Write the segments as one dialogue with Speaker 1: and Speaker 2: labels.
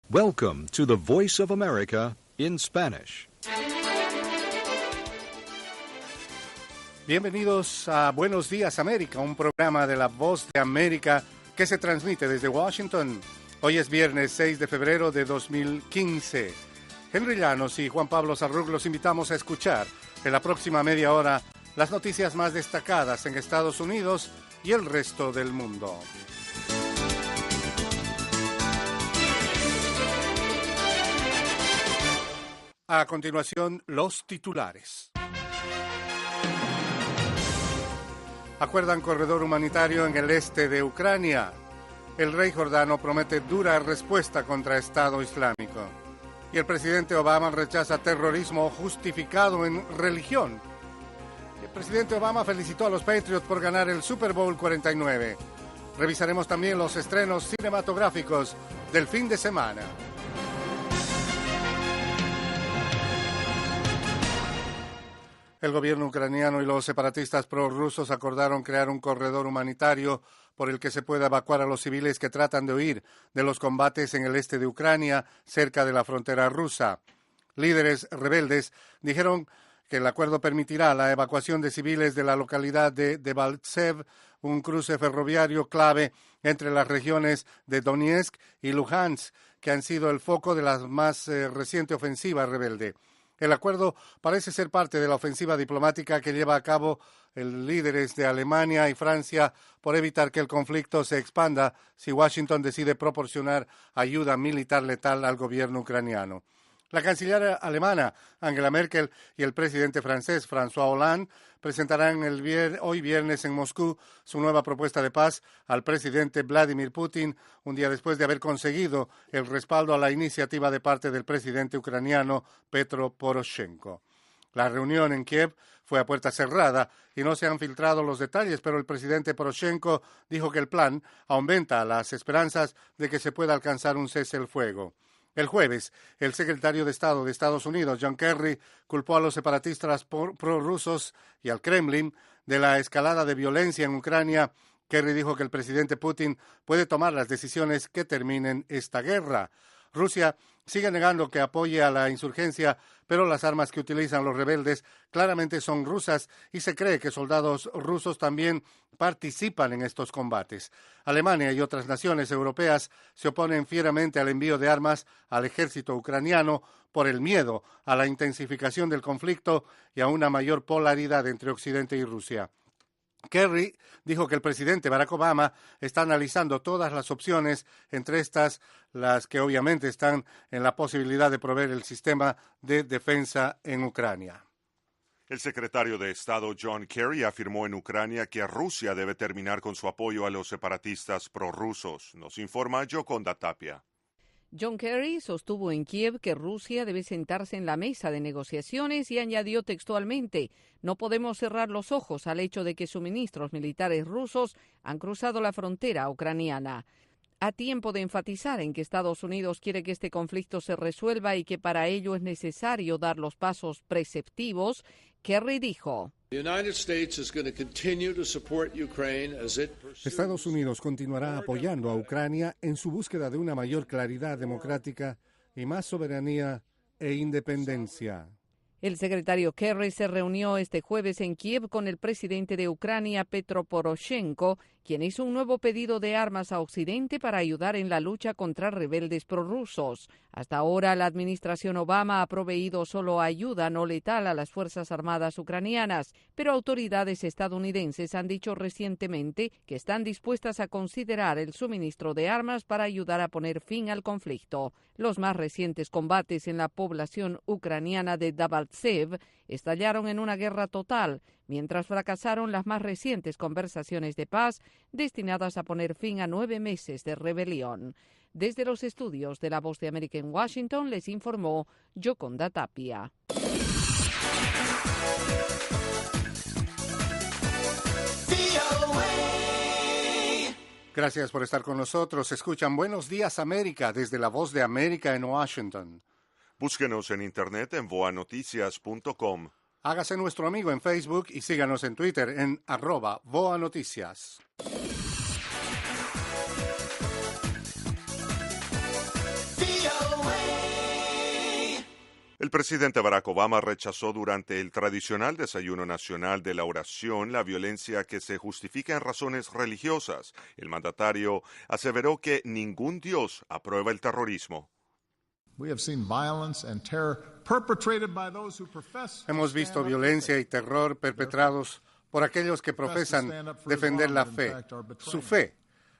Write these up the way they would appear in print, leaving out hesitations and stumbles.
Speaker 1: Welcome to the Voice of America in Spanish.
Speaker 2: Bienvenidos a Buenos Días América, un programa de la Voz de América que se transmite desde Washington. Hoy es viernes 6 de febrero de 2015. Henry Llanos y Juan Pablo Sarrug los invitamos a escuchar en la próxima media hora las noticias más destacadas en Estados Unidos y el resto del mundo. A continuación, los titulares. Acuerdan corredor humanitario en el este de Ucrania. El rey jordano promete dura respuesta contra Estado Islámico. Y el presidente Obama rechaza terrorismo justificado en religión. El presidente Obama felicitó a los Patriots por ganar el Super Bowl 49. Revisaremos también los estrenos cinematográficos del fin de semana. El gobierno ucraniano y los separatistas prorrusos acordaron crear un corredor humanitario por el que se pueda evacuar a los civiles que tratan de huir de los combates en el este de Ucrania, cerca de la frontera rusa. Líderes rebeldes dijeron que el acuerdo permitirá la evacuación de civiles de la localidad de Debaltsev, un cruce ferroviario clave entre las regiones de Donetsk y Luhansk, que han sido el foco de la más reciente ofensiva rebelde. El acuerdo parece ser parte de la ofensiva diplomática que lleva a cabo líderes de Alemania y Francia por evitar que el conflicto se expanda si Washington decide proporcionar ayuda militar letal al gobierno ucraniano. La canciller alemana Angela Merkel y el presidente francés François Hollande presentarán hoy viernes en Moscú su nueva propuesta de paz al presidente Vladimir Putin, un día después de haber conseguido el respaldo a la iniciativa de parte del presidente ucraniano Petro Poroshenko. La reunión en Kiev fue a puerta cerrada y no se han filtrado los detalles, pero el presidente Poroshenko dijo que el plan aumenta las esperanzas de que se pueda alcanzar un cese el fuego. El jueves, el secretario de Estado de Estados Unidos, John Kerry, culpó a los separatistas prorrusos y al Kremlin de la escalada de violencia en Ucrania. Kerry dijo que el presidente Putin puede tomar las decisiones que terminen esta guerra. Rusia sigue negando que apoye a la insurgencia, pero las armas que utilizan los rebeldes claramente son rusas y se cree que soldados rusos también participan en estos combates. Alemania y otras naciones europeas se oponen fieramente al envío de armas al ejército ucraniano por el miedo a la intensificación del conflicto y a una mayor polaridad entre Occidente y Rusia. Kerry dijo que el presidente Barack Obama está analizando todas las opciones, entre estas las que obviamente están en la posibilidad de proveer el sistema de defensa en Ucrania.
Speaker 3: El secretario de Estado John Kerry afirmó en Ucrania que Rusia debe terminar con su apoyo a los separatistas prorrusos. Nos informa Yoconda Tapia.
Speaker 4: John Kerry sostuvo en Kiev que Rusia debe sentarse en la mesa de negociaciones y añadió textualmente: no podemos cerrar los ojos al hecho de que suministros militares rusos han cruzado la frontera ucraniana. A tiempo de enfatizar en que Estados Unidos quiere que este conflicto se resuelva y que para ello es necesario dar los pasos preceptivos, Kerry dijo:
Speaker 2: Estados Unidos continuará apoyando a Ucrania en su búsqueda de una mayor claridad democrática y más soberanía e independencia.
Speaker 4: El secretario Kerry se reunió este jueves en Kiev con el presidente de Ucrania, Petro Poroshenko, quien hizo un nuevo pedido de armas a Occidente para ayudar en la lucha contra rebeldes prorrusos. Hasta ahora, la administración Obama ha proveído solo ayuda no letal a las Fuerzas Armadas ucranianas, pero autoridades estadounidenses han dicho recientemente que están dispuestas a considerar el suministro de armas para ayudar a poner fin al conflicto. Los más recientes combates en la población ucraniana de Debaltsev estallaron en una guerra total, mientras fracasaron las más recientes conversaciones de paz destinadas a poner fin a 9 meses de rebelión. Desde los estudios de La Voz de América en Washington les informó Yoconda Tapia.
Speaker 2: Gracias por estar con nosotros. Escuchan Buenos Días América desde La Voz de América en Washington.
Speaker 3: Búsquenos en internet en voanoticias.com.
Speaker 2: Hágase nuestro amigo en Facebook y síganos en Twitter en @voanoticias.
Speaker 3: presidente Barack Obama rechazó durante el tradicional desayuno nacional de la oración la violencia que se justifica en razones religiosas. El mandatario aseveró que ningún Dios aprueba el terrorismo.
Speaker 2: Hemos visto violencia y terror perpetrados por aquellos que profesan defender la fe, su fe.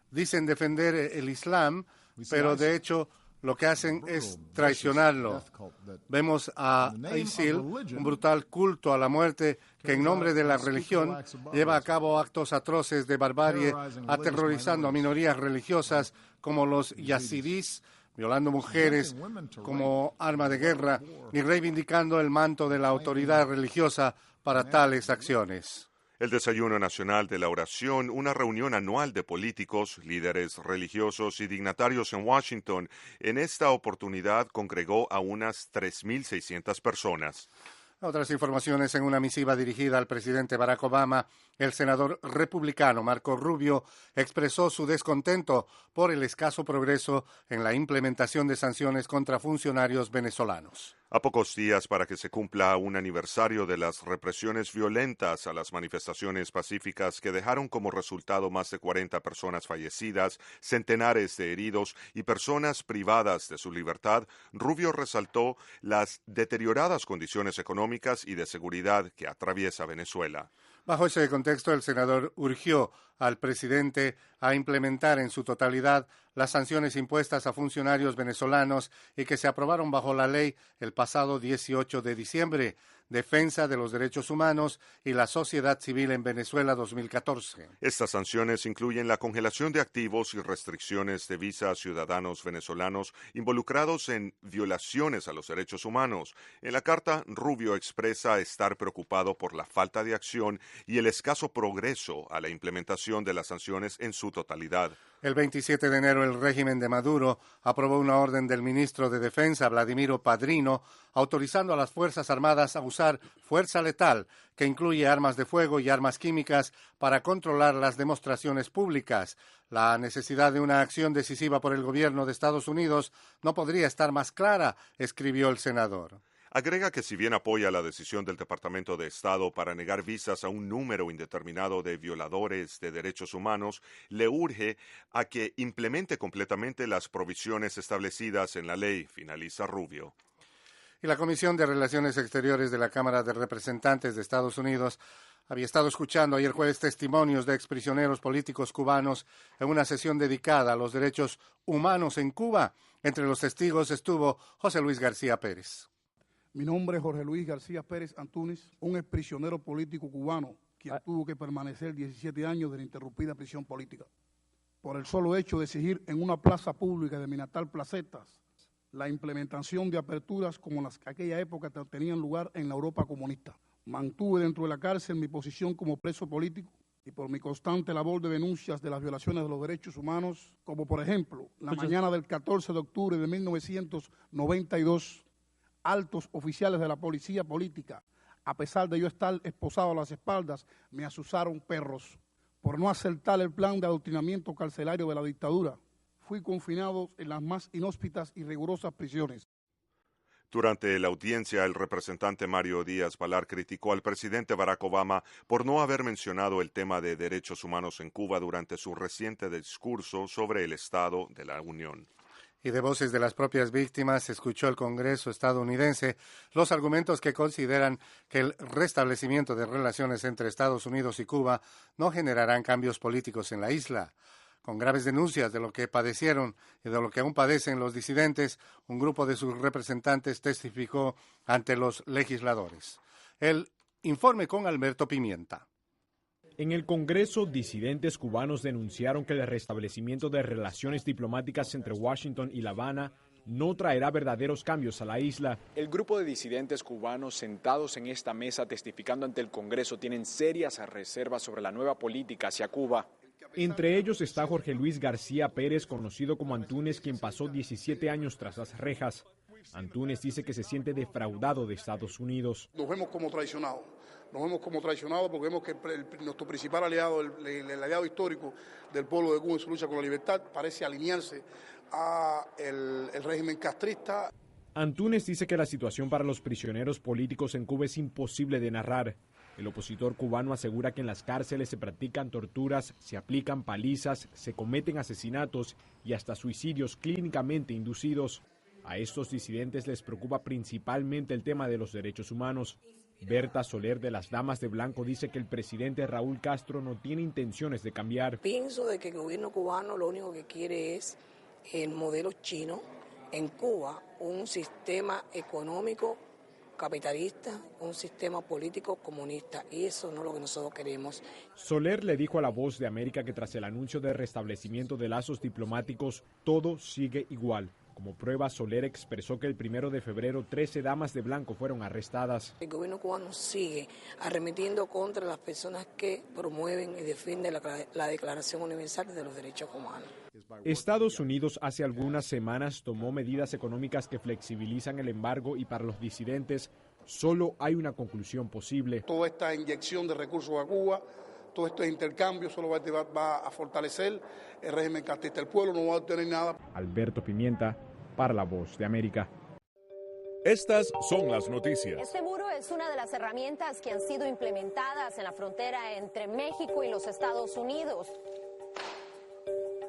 Speaker 2: Dicen defender el Islam, pero de hecho lo que hacen es traicionarlo. Vemos a ISIL, un brutal culto a la muerte que en nombre de la religión lleva a cabo actos atroces de barbarie, aterrorizando a minorías religiosas como los yazidís, violando mujeres como arma de guerra y reivindicando el manto de la autoridad religiosa para tales acciones.
Speaker 3: El Desayuno Nacional de la Oración, una reunión anual de políticos, líderes religiosos y dignatarios en Washington, en esta oportunidad congregó a unas 3.600 personas.
Speaker 2: Otras informaciones en una misiva dirigida al presidente Barack Obama, el senador republicano Marco Rubio expresó su descontento por el escaso progreso en la implementación de sanciones contra funcionarios venezolanos.
Speaker 3: A pocos días para que se cumpla un aniversario de las represiones violentas a las manifestaciones pacíficas que dejaron como resultado más de 40 personas fallecidas, centenares de heridos y personas privadas de su libertad, Rubio resaltó las deterioradas condiciones económicas y de seguridad que atraviesa Venezuela.
Speaker 2: Bajo ese contexto, el senador urgió al presidente a implementar en su totalidad las sanciones impuestas a funcionarios venezolanos y que se aprobaron bajo la ley el pasado 18 de diciembre, Defensa de los Derechos Humanos y la Sociedad Civil en Venezuela 2014.
Speaker 3: Estas sanciones incluyen la congelación de activos y restricciones de visa a ciudadanos venezolanos involucrados en violaciones a los derechos humanos. En la carta, Rubio expresa estar preocupado por la falta de acción y el escaso progreso a la implementación de las sanciones en su totalidad.
Speaker 2: El 27 de enero, el régimen de Maduro aprobó una orden del ministro de Defensa, Vladimiro Padrino, autorizando a las Fuerzas Armadas a usar fuerza letal, que incluye armas de fuego y armas químicas, para controlar las demostraciones públicas. La necesidad de una acción decisiva por el gobierno de Estados Unidos no podría estar más clara, escribió el senador.
Speaker 3: Agrega que si bien apoya la decisión del Departamento de Estado para negar visas a un número indeterminado de violadores de derechos humanos, le urge a que implemente completamente las provisiones establecidas en la ley, finaliza Rubio.
Speaker 2: Y la Comisión de Relaciones Exteriores de la Cámara de Representantes de Estados Unidos había estado escuchando ayer jueves testimonios de exprisioneros políticos cubanos en una sesión dedicada a los derechos humanos en Cuba. Entre los testigos estuvo José Luis García Pérez.
Speaker 5: Mi nombre es Jorge Luis García Pérez Antúnez, un exprisionero político cubano quien tuvo que permanecer 17 años de ininterrumpida prisión política por el solo hecho de exigir en una plaza pública de mi natal Placetas la implementación de aperturas como las que aquella época tenían lugar en la Europa comunista. Mantuve dentro de la cárcel mi posición como preso político y por mi constante labor de denuncias de las violaciones de los derechos humanos, como por ejemplo, la mañana del 14 de octubre de 1992, altos oficiales de la policía política, a pesar de yo estar esposado a las espaldas, me asusaron perros por no aceptar el plan de adoctrinamiento carcelario de la dictadura. Fui confinado en las más inhóspitas y rigurosas prisiones.
Speaker 3: Durante la audiencia, el representante Mario Díaz-Balart criticó al presidente Barack Obama por no haber mencionado el tema de derechos humanos en Cuba durante su reciente discurso sobre el Estado de la Unión.
Speaker 2: Y de voces de las propias víctimas escuchó el Congreso estadounidense los argumentos que consideran que el restablecimiento de relaciones entre Estados Unidos y Cuba no generarán cambios políticos en la isla. Con graves denuncias de lo que padecieron y de lo que aún padecen los disidentes, un grupo de sus representantes testificó ante los legisladores. El informe con Alberto Pimienta.
Speaker 6: En el Congreso, disidentes cubanos denunciaron que el restablecimiento de relaciones diplomáticas entre Washington y La Habana no traerá verdaderos cambios a la isla.
Speaker 7: El grupo de disidentes cubanos sentados en esta mesa testificando ante el Congreso tienen serias reservas sobre la nueva política hacia Cuba.
Speaker 6: Entre ellos está Jorge Luis García Pérez, conocido como Antúnez, quien pasó 17 años tras las rejas. Antúnez dice que se siente defraudado de Estados Unidos.
Speaker 5: Nos vemos como traicionados. Porque vemos que nuestro principal aliado, el aliado histórico del pueblo de Cuba en su lucha con la libertad, parece alinearse a el régimen castrista.
Speaker 6: Antunes dice que la situación para los prisioneros políticos en Cuba es imposible de narrar. El opositor cubano asegura que en las cárceles se practican torturas, se aplican palizas, se cometen asesinatos y hasta suicidios clínicamente inducidos. A estos disidentes les preocupa principalmente el tema de los derechos humanos. Berta Soler, de las Damas de Blanco, dice que el presidente Raúl Castro no tiene intenciones de cambiar.
Speaker 8: Pienso de que el gobierno cubano lo único que quiere es el modelo chino en Cuba, un sistema económico capitalista, un sistema político comunista, y eso no es lo que nosotros queremos.
Speaker 6: Soler le dijo a La Voz de América que tras el anuncio de restablecimiento de lazos diplomáticos, todo sigue igual. Como prueba, Soler expresó que el 1 de febrero 13 damas de blanco fueron arrestadas.
Speaker 8: El gobierno cubano sigue arremetiendo contra las personas que promueven y defienden la Declaración Universal de los Derechos Humanos.
Speaker 6: Estados Unidos hace algunas semanas tomó medidas económicas que flexibilizan el embargo y para los disidentes solo hay una conclusión posible.
Speaker 5: Toda esta inyección de recursos a Cuba, todo este intercambio solo va a fortalecer el régimen castista. El pueblo no va a obtener nada.
Speaker 6: Alberto Pimienta, para La Voz de América.
Speaker 9: Estas son las noticias.
Speaker 10: Este muro es una de las herramientas que han sido implementadas en la frontera entre México y los Estados Unidos.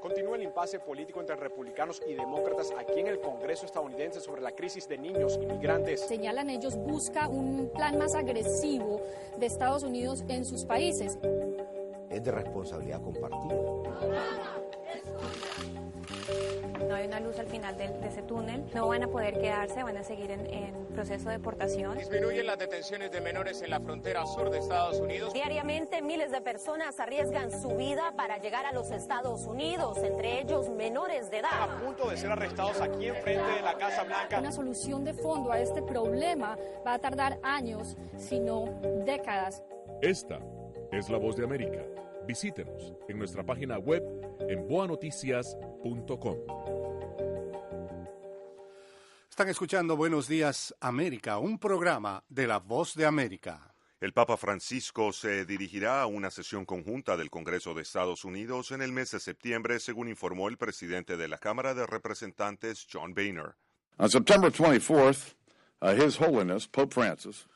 Speaker 7: Continúa el impasse político entre republicanos y demócratas aquí en el Congreso estadounidense sobre la crisis de niños inmigrantes.
Speaker 11: Señalan ellos, busca un plan más agresivo de Estados Unidos en sus países.
Speaker 12: Es de responsabilidad compartida.
Speaker 13: No hay una luz al final de ese túnel, no van a poder quedarse, van a seguir en proceso de deportación.
Speaker 14: Disminuyen las detenciones de menores en la frontera sur de Estados Unidos.
Speaker 10: Diariamente miles de personas arriesgan su vida para llegar a los Estados Unidos, entre ellos menores de edad.
Speaker 7: A punto de ser arrestados aquí enfrente de la Casa Blanca.
Speaker 11: Una solución de fondo a este problema va a tardar años, si no décadas.
Speaker 9: Esta es La Voz de América. Visítenos en nuestra página web en boanoticias.com.
Speaker 2: Están escuchando Buenos Días América, un programa de La Voz de América.
Speaker 3: El Papa Francisco se dirigirá a una sesión conjunta del Congreso de Estados Unidos en el mes de septiembre, según informó el presidente de la Cámara de Representantes, John Boehner.
Speaker 15: On September 24th, His Holiness Pope Francis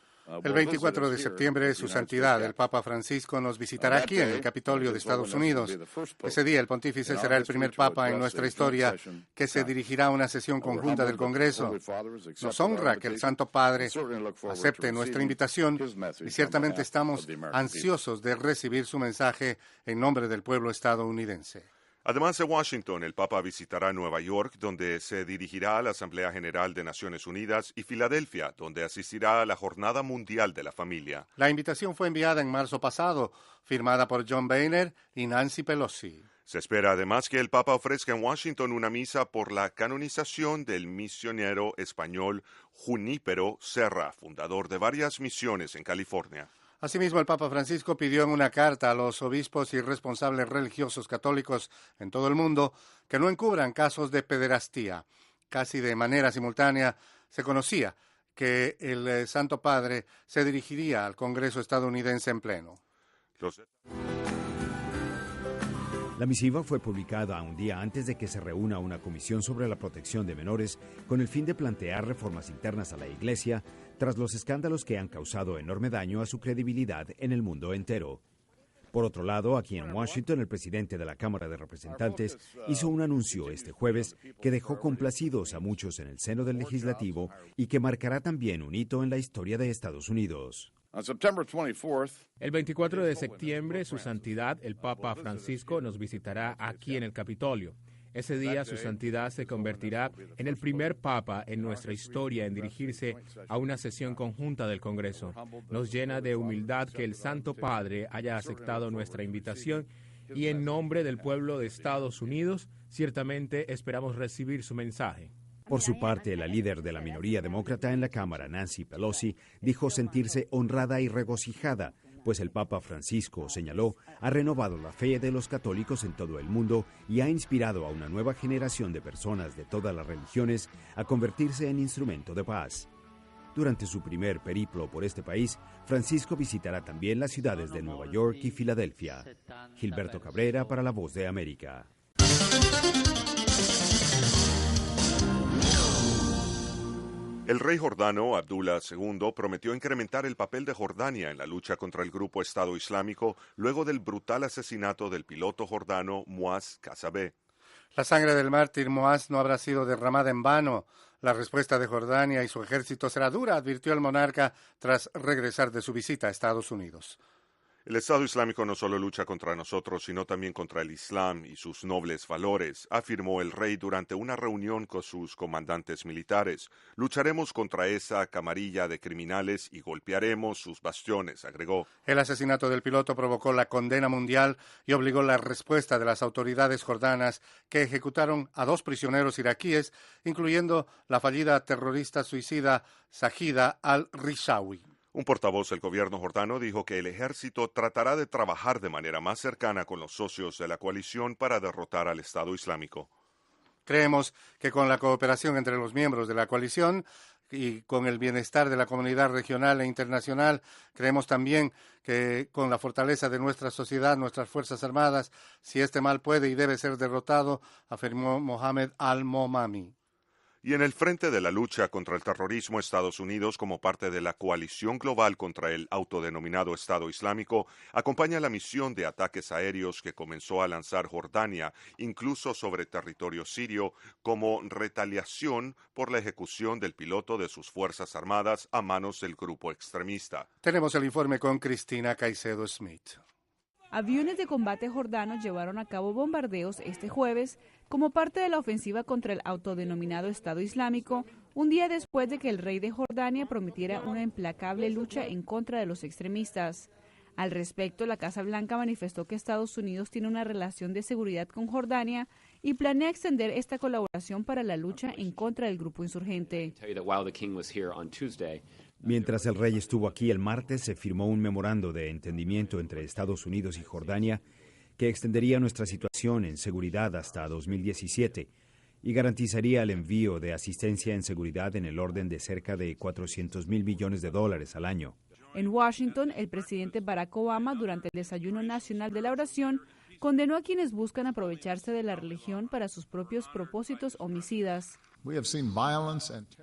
Speaker 2: El 24 de septiembre, Su Santidad, el Papa Francisco, nos visitará aquí en el Capitolio de Estados Unidos. Ese día, el pontífice será el primer Papa en nuestra historia que se dirigirá a una sesión conjunta del Congreso. Nos honra que el Santo Padre acepte nuestra invitación y ciertamente estamos ansiosos de recibir su mensaje en nombre del pueblo estadounidense.
Speaker 3: Además de Washington, el Papa visitará Nueva York, donde se dirigirá a la Asamblea General de Naciones Unidas, y Filadelfia, donde asistirá a la Jornada Mundial de la Familia.
Speaker 2: La invitación fue enviada en marzo pasado, firmada por John Boehner y Nancy Pelosi.
Speaker 3: Se espera además que el Papa ofrezca en Washington una misa por la canonización del misionero español Junípero Serra, fundador de varias misiones en California.
Speaker 2: Asimismo, el Papa Francisco pidió en una carta a los obispos y responsables religiosos católicos en todo el mundo que no encubran casos de pederastía. Casi de manera simultánea se conocía que el Santo Padre se dirigiría al Congreso estadounidense en pleno.
Speaker 16: La misiva fue publicada un día antes de que se reúna una comisión sobre la protección de menores con el fin de plantear reformas internas a la Iglesia tras los escándalos que han causado enorme daño a su credibilidad en el mundo entero. Por otro lado, aquí en Washington, el presidente de la Cámara de Representantes hizo un anuncio este jueves que dejó complacidos a muchos en el seno del legislativo y que marcará también un hito en la historia de Estados Unidos.
Speaker 17: El 24 de septiembre, Su Santidad, el Papa Francisco, nos visitará aquí en el Capitolio. Ese día, Su Santidad se convertirá en el primer Papa en nuestra historia en dirigirse a una sesión conjunta del Congreso. Nos llena de humildad que el Santo Padre haya aceptado nuestra invitación y en nombre del pueblo de Estados Unidos, ciertamente esperamos recibir su mensaje.
Speaker 16: Por su parte, la líder de la minoría demócrata en la Cámara, Nancy Pelosi, dijo sentirse honrada y regocijada, pues el Papa Francisco, señaló, ha renovado la fe de los católicos en todo el mundo y ha inspirado a una nueva generación de personas de todas las religiones a convertirse en instrumento de paz. Durante su primer periplo por este país, Francisco visitará también las ciudades de Nueva York y Filadelfia. Gilberto Cabrera para La Voz de América.
Speaker 3: El rey jordano Abdullah II prometió incrementar el papel de Jordania en la lucha contra el grupo Estado Islámico luego del brutal asesinato del piloto jordano Muaz Kassabeh.
Speaker 2: La sangre del mártir Muaz no habrá sido derramada en vano. La respuesta de Jordania y su ejército será dura, advirtió el monarca tras regresar de su visita a Estados Unidos.
Speaker 3: El Estado Islámico no solo lucha contra nosotros, sino también contra el Islam y sus nobles valores, afirmó el rey durante una reunión con sus comandantes militares. Lucharemos contra esa camarilla de criminales y golpearemos sus bastiones, agregó.
Speaker 2: El asesinato del piloto provocó la condena mundial y obligó la respuesta de las autoridades jordanas que ejecutaron a 2 prisioneros iraquíes, incluyendo la fallida terrorista suicida Sajida al-Rishawi.
Speaker 3: Un portavoz del gobierno jordano dijo que el ejército tratará de trabajar de manera más cercana con los socios de la coalición para derrotar al Estado Islámico.
Speaker 2: Creemos que con la cooperación entre los miembros de la coalición y con el bienestar de la comunidad regional e internacional, creemos también que con la fortaleza de nuestra sociedad, nuestras Fuerzas Armadas, si este mal puede y debe ser derrotado, afirmó Mohamed al-Momami.
Speaker 3: Y en el frente de la lucha contra el terrorismo, Estados Unidos, como parte de la coalición global contra el autodenominado Estado Islámico, acompaña la misión de ataques aéreos que comenzó a lanzar Jordania, incluso sobre territorio sirio, como retaliación por la ejecución del piloto de sus Fuerzas Armadas a manos del grupo extremista.
Speaker 2: Tenemos el informe con Cristina Caicedo Smith.
Speaker 18: Aviones de combate jordanos llevaron a cabo bombardeos este jueves como parte de la ofensiva contra el autodenominado Estado Islámico, un día después de que el rey de Jordania prometiera una implacable lucha en contra de los extremistas. Al respecto, la Casa Blanca manifestó que Estados Unidos tiene una relación de seguridad con Jordania y planea extender esta colaboración para la lucha en contra del grupo insurgente.
Speaker 16: Mientras el rey estuvo aquí el martes, se firmó un memorando de entendimiento entre Estados Unidos y Jordania que extendería nuestra situación en seguridad hasta 2017 y garantizaría el envío de asistencia en seguridad en el orden de cerca de $400 mil millones al año.
Speaker 18: En Washington, el presidente Barack Obama, durante el desayuno nacional de la oración, condenó a quienes buscan aprovecharse de la religión para sus propios propósitos homicidas.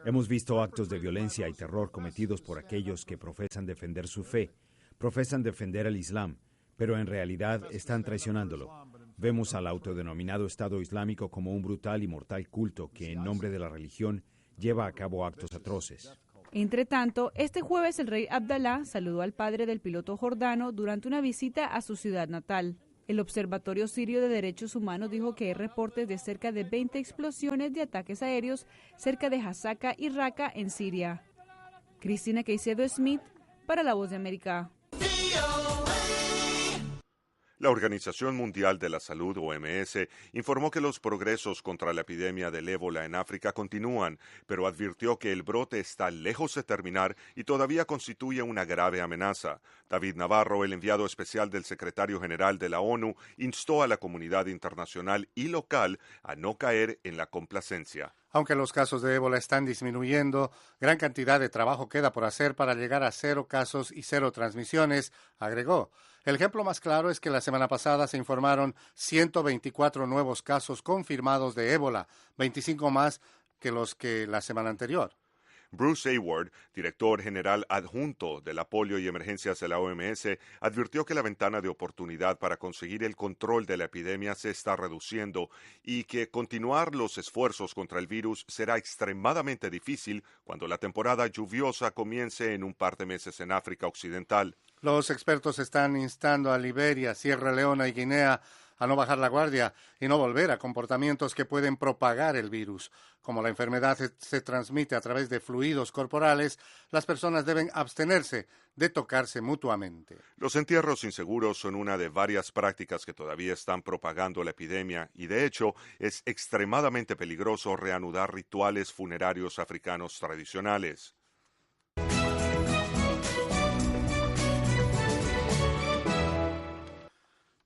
Speaker 16: Hemos visto actos de violencia y terror cometidos por aquellos que profesan defender su fe, profesan defender el Islam, pero en realidad están traicionándolo. Vemos al autodenominado Estado Islámico como un brutal y mortal culto que, en nombre de la religión, lleva a cabo actos atroces.
Speaker 18: Entre tanto, este jueves el rey Abdalá saludó al padre del piloto jordano durante una visita a su ciudad natal. El Observatorio Sirio de Derechos Humanos dijo que hay reportes de cerca de 20 explosiones de ataques aéreos cerca de Hasaka y Raqqa en Siria. Cristina Caicedo Smith, para La Voz de América.
Speaker 3: La Organización Mundial de la Salud, OMS, informó que los progresos contra la epidemia del ébola en África continúan, pero advirtió que el brote está lejos de terminar y todavía constituye una grave amenaza. David Navarro, el enviado especial del secretario general de la ONU, instó a la comunidad internacional y local a no caer en la complacencia.
Speaker 2: Aunque los casos de ébola están disminuyendo, gran cantidad de trabajo queda por hacer para llegar a 0 casos y 0 transmisiones, agregó. El ejemplo más claro es que la semana pasada se informaron 124 nuevos casos confirmados de ébola, 25 más que los que la semana anterior.
Speaker 3: Bruce Hayward, director general adjunto de la polio y emergencias de la OMS, advirtió que la ventana de oportunidad para conseguir el control de la epidemia se está reduciendo y que continuar los esfuerzos contra el virus será extremadamente difícil cuando la temporada lluviosa comience en un par de meses en África Occidental.
Speaker 2: Los expertos están instando a Liberia, Sierra Leona y Guinea a no bajar la guardia y no volver a comportamientos que pueden propagar el virus. Como la enfermedad se transmite a través de fluidos corporales, las personas deben abstenerse de tocarse mutuamente.
Speaker 3: Los entierros inseguros son una de varias prácticas que todavía están propagando la epidemia y, de hecho, es extremadamente peligroso reanudar rituales funerarios africanos tradicionales.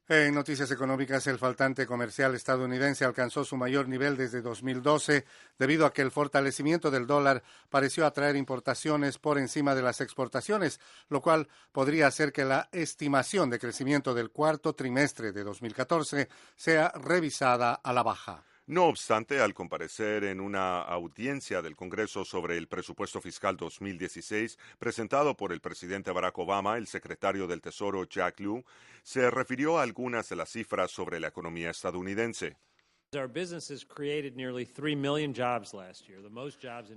Speaker 2: En noticias económicas, el faltante comercial estadounidense alcanzó su mayor nivel desde 2012 debido a que el fortalecimiento del dólar pareció atraer importaciones por encima de las exportaciones, lo cual podría hacer que la estimación de crecimiento del cuarto trimestre de 2014 sea revisada a la baja.
Speaker 3: No obstante, al comparecer en una audiencia del Congreso sobre el presupuesto fiscal 2016 presentado por el presidente Barack Obama, el secretario del Tesoro Jack Lew se refirió a algunas de las cifras sobre la economía estadounidense.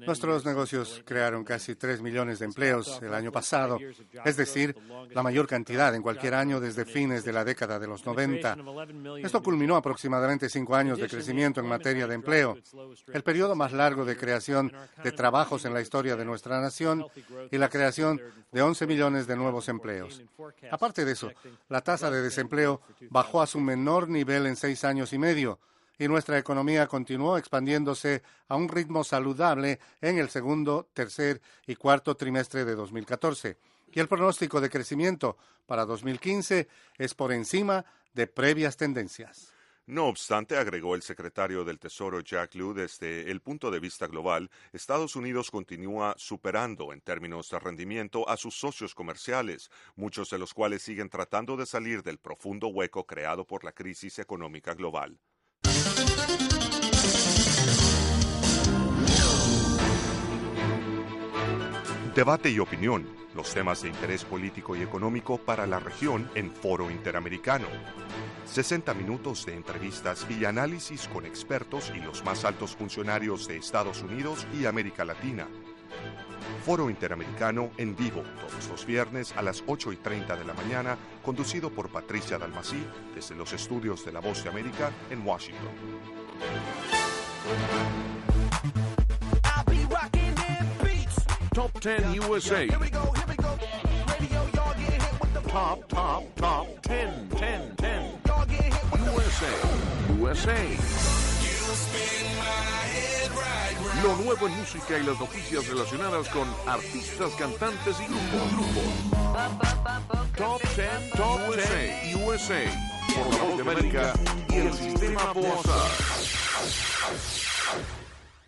Speaker 2: Nuestros negocios crearon casi 3 millones de empleos el año pasado, es decir, la mayor cantidad en cualquier año desde fines de la década de los 90. Esto culminó aproximadamente 5 años de crecimiento en materia de empleo, el periodo más largo de creación de trabajos en la historia de nuestra nación y la creación de 11 millones de nuevos empleos. Aparte de eso, la tasa de desempleo bajó a su menor nivel en 6 años y medio, y nuestra economía continuó expandiéndose a un ritmo saludable en el segundo, tercer y cuarto trimestre de 2014. Y el pronóstico de crecimiento para 2015 es por encima de previas tendencias.
Speaker 3: No obstante, agregó el secretario del Tesoro Jack Lew, desde el punto de vista global, Estados Unidos continúa superando en términos de rendimiento a sus socios comerciales, muchos de los cuales siguen tratando de salir del profundo hueco creado por la crisis económica global. Debate y opinión, los temas de interés político y económico para la región en Foro Interamericano. 60 minutos de entrevistas y análisis con expertos y los más altos funcionarios de Estados Unidos y América Latina. Foro Interamericano en vivo todos los viernes a las 8:30 de la mañana, conducido por Patricia Dalmací desde los estudios de La Voz de América en Washington.
Speaker 9: Top 10 USA. Top 10. USA. Lo nuevo en música y las noticias relacionadas con artistas, cantantes y grupos. Top 10 USA. Por La Voz de América y el Sistema Bosa.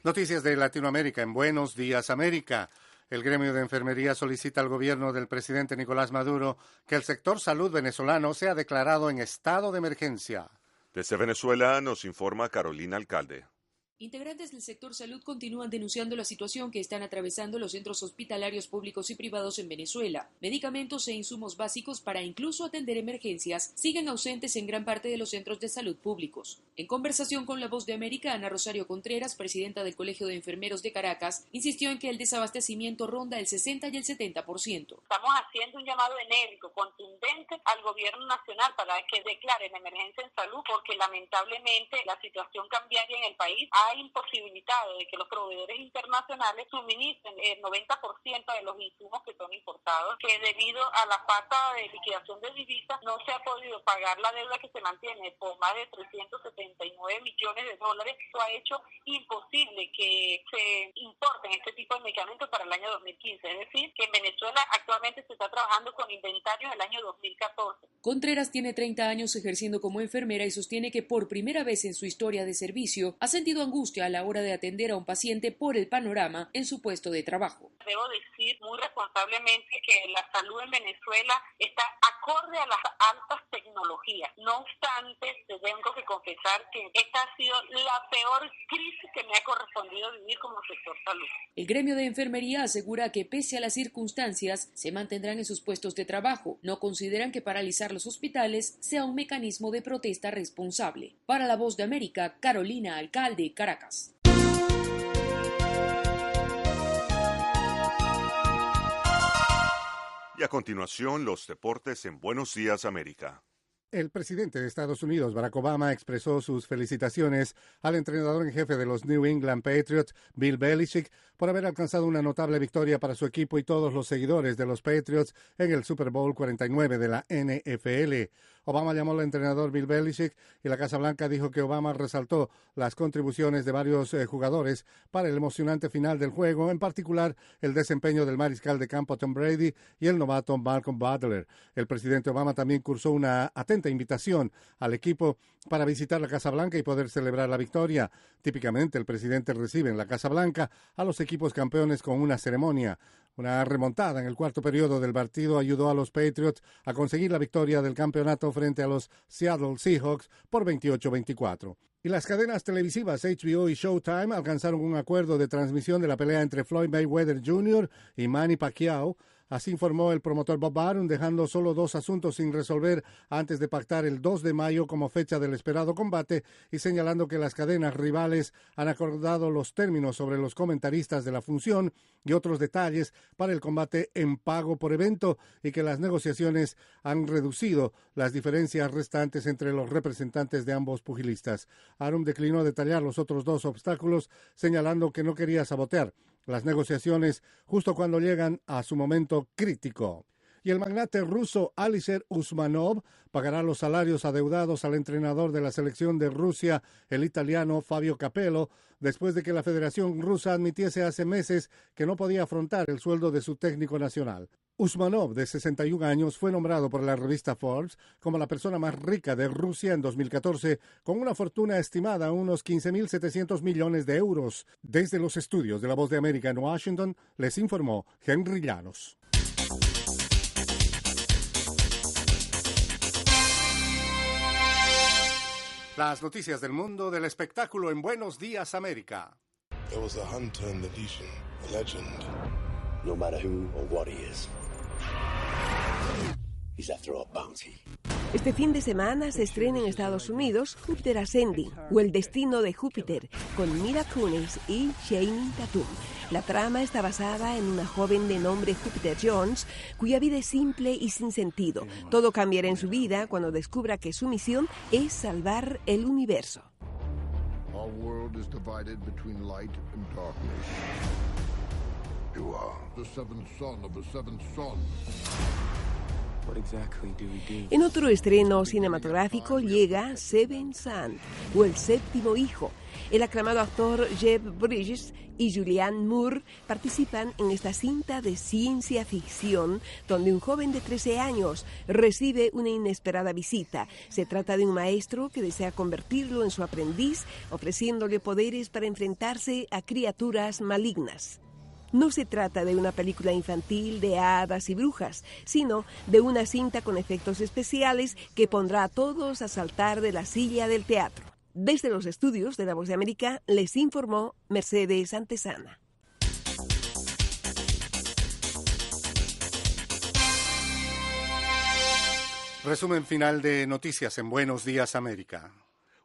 Speaker 2: Noticias de Latinoamérica en Buenos Días América. El gremio de enfermería solicita al gobierno del presidente Nicolás Maduro que el sector salud venezolano sea declarado en estado de emergencia.
Speaker 3: Desde Venezuela nos informa Carolina Alcalde.
Speaker 19: Integrantes del sector salud continúan denunciando la situación que están atravesando los centros hospitalarios públicos y privados en Venezuela. Medicamentos e insumos básicos para incluso atender emergencias siguen ausentes en gran parte de los centros de salud públicos. En conversación con La Voz de América, Ana Rosario Contreras, presidenta del Colegio de Enfermeros de Caracas, insistió en que el desabastecimiento ronda el 60 y el 70%.
Speaker 20: Estamos haciendo un llamado enérgico, contundente al gobierno nacional para que declare la emergencia en salud, porque lamentablemente la situación cambiaria en el país ha imposibilitado de que los proveedores internacionales suministren el 90% de los insumos que son importados, que debido a la falta de liquidación de divisas no se ha podido pagar la deuda que se mantiene por más de 379 millones de dólares. Esto ha hecho imposible que se importen este tipo de medicamentos para el año 2015. Es decir, que en Venezuela actualmente se está trabajando con inventarios del año 2014.
Speaker 19: Contreras tiene 30 años ejerciendo como enfermera y sostiene que por primera vez en su historia de servicio ha sentido angustia a la hora de atender a un paciente por el panorama en su puesto de trabajo.
Speaker 20: Debo decir muy responsablemente que la salud en Venezuela está acorde a las altas tecnologías. No obstante, tengo que confesar que esta ha sido la peor crisis que me ha correspondido vivir como sector salud.
Speaker 19: El gremio de enfermería asegura que pese a las circunstancias se mantendrán en sus puestos de trabajo. No consideran que paralizar los hospitales sea un mecanismo de protesta responsable. Para La Voz de América, Carolina Alcalde, Caracas.
Speaker 3: Y a continuación, los deportes en Buenos Días América.
Speaker 2: El presidente de Estados Unidos, Barack Obama, expresó sus felicitaciones al entrenador en jefe de los New England Patriots, Bill Belichick, por haber alcanzado una notable victoria para su equipo y todos los seguidores de los Patriots en el Super Bowl 49 de la NFL. Obama llamó al entrenador Bill Belichick y la Casa Blanca dijo que Obama resaltó las contribuciones de varios jugadores para el emocionante final del juego, en particular el desempeño del mariscal de campo Tom Brady y el novato Malcolm Butler. El presidente Obama también cursó una atenta excelente invitación al equipo para visitar la Casa Blanca y poder celebrar la victoria. Típicamente el presidente recibe en la Casa Blanca a los equipos campeones con una ceremonia. Una remontada en el cuarto periodo del partido ayudó a los Patriots a conseguir la victoria del campeonato frente a los Seattle Seahawks por 28-24. Y las cadenas televisivas HBO y Showtime alcanzaron un acuerdo de transmisión de la pelea entre Floyd Mayweather Jr. y Manny Pacquiao. Así informó el promotor Bob Arum, dejando solo 2 asuntos sin resolver antes de pactar el 2 de mayo como fecha del esperado combate y señalando que las cadenas rivales han acordado los términos sobre los comentaristas de la función y otros detalles para el combate en pago por evento y que las negociaciones han reducido las diferencias restantes entre los representantes de ambos pugilistas. Arum declinó detallar los otros 2 obstáculos, señalando que no quería sabotear las negociaciones justo cuando llegan a su momento crítico. Y el magnate ruso Alisher Usmanov pagará los salarios adeudados al entrenador de la selección de Rusia, el italiano Fabio Capello, después de que la Federación Rusa admitiese hace meses que no podía afrontar el sueldo de su técnico nacional. Usmanov, de 61 años, fue nombrado por la revista Forbes como la persona más rica de Rusia en 2014, con una fortuna estimada a unos 15.700 millones de euros. Desde los estudios de La Voz de América en Washington, les informó Henry Llanos. Las noticias del mundo del espectáculo en Buenos Días, América.
Speaker 21: There was a hunter in the legion, a legend. No matter who or what he is, he's after a bounty.
Speaker 22: Este fin de semana se estrena en Estados Unidos Júpiter Ascending, o El Destino de Júpiter, con Mila Kunis y Channing Tatum. La trama está basada en una joven de nombre Júpiter Jones, cuya vida es simple y sin sentido. Todo cambiará en su vida cuando descubra que su misión es salvar el universo.
Speaker 23: Our world is divided between light and darkness. You are the seventh son of the seventh son.
Speaker 22: En otro estreno cinematográfico llega Seven Son, o El Séptimo Hijo. El aclamado actor Jeff Bridges y Julianne Moore participan en esta cinta de ciencia ficción donde un joven de 13 años recibe una inesperada visita. Se trata de un maestro que desea convertirlo en su aprendiz, ofreciéndole poderes para enfrentarse a criaturas malignas. No se trata de una película infantil de hadas y brujas, sino de una cinta con efectos especiales que pondrá a todos a saltar de la silla del teatro. Desde los estudios de La Voz de América les informó Mercedes Antesana.
Speaker 2: Resumen final de noticias en Buenos Días, América.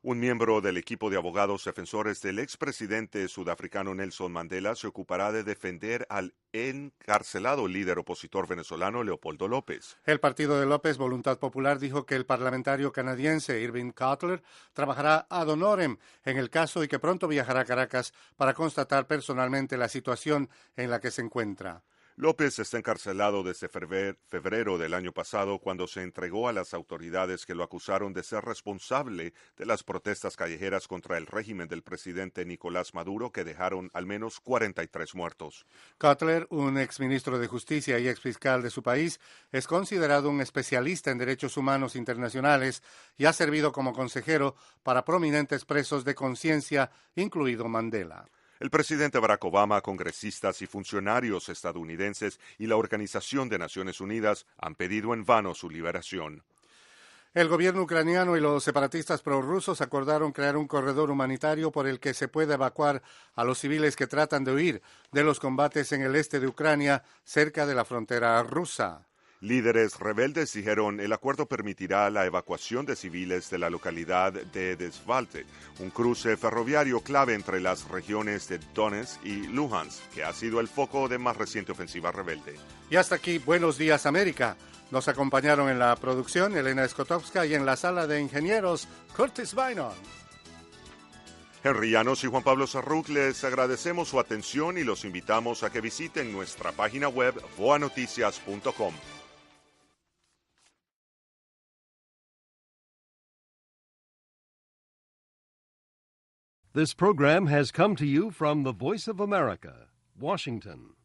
Speaker 3: Un miembro del equipo de abogados defensores del expresidente sudafricano Nelson Mandela se ocupará de defender al encarcelado líder opositor venezolano Leopoldo López.
Speaker 2: El partido de López, Voluntad Popular, dijo que el parlamentario canadiense Irving Cutler trabajará ad honorem en el caso y que pronto viajará a Caracas para constatar personalmente la situación en la que se encuentra.
Speaker 3: López está encarcelado desde febrero del año pasado cuando se entregó a las autoridades que lo acusaron de ser responsable de las protestas callejeras contra el régimen del presidente Nicolás Maduro que dejaron al menos 43 muertos.
Speaker 2: Cutler, un exministro de Justicia y exfiscal de su país, es considerado un especialista en derechos humanos internacionales y ha servido como consejero para prominentes presos de conciencia, incluido Mandela.
Speaker 3: El presidente Barack Obama, congresistas y funcionarios estadounidenses y la Organización de Naciones Unidas han pedido en vano su liberación.
Speaker 2: El gobierno ucraniano y los separatistas prorrusos acordaron crear un corredor humanitario por el que se pueda evacuar a los civiles que tratan de huir de los combates en el este de Ucrania, cerca de la frontera rusa.
Speaker 3: Líderes rebeldes dijeron el acuerdo permitirá la evacuación de civiles de la localidad de Desvalte, un cruce ferroviario clave entre las regiones de Donetsk y Luhansk, que ha sido el foco de más reciente ofensiva rebelde.
Speaker 2: Y hasta aquí, Buenos Días, América. Nos acompañaron en la producción Elena Skotowska y en la sala de ingenieros Curtis Bynum.
Speaker 3: Henry Llanos y Juan Pablo Sarruc les agradecemos su atención y los invitamos a que visiten nuestra página web voanoticias.com.
Speaker 1: This program has come to you from the Voice of America, Washington.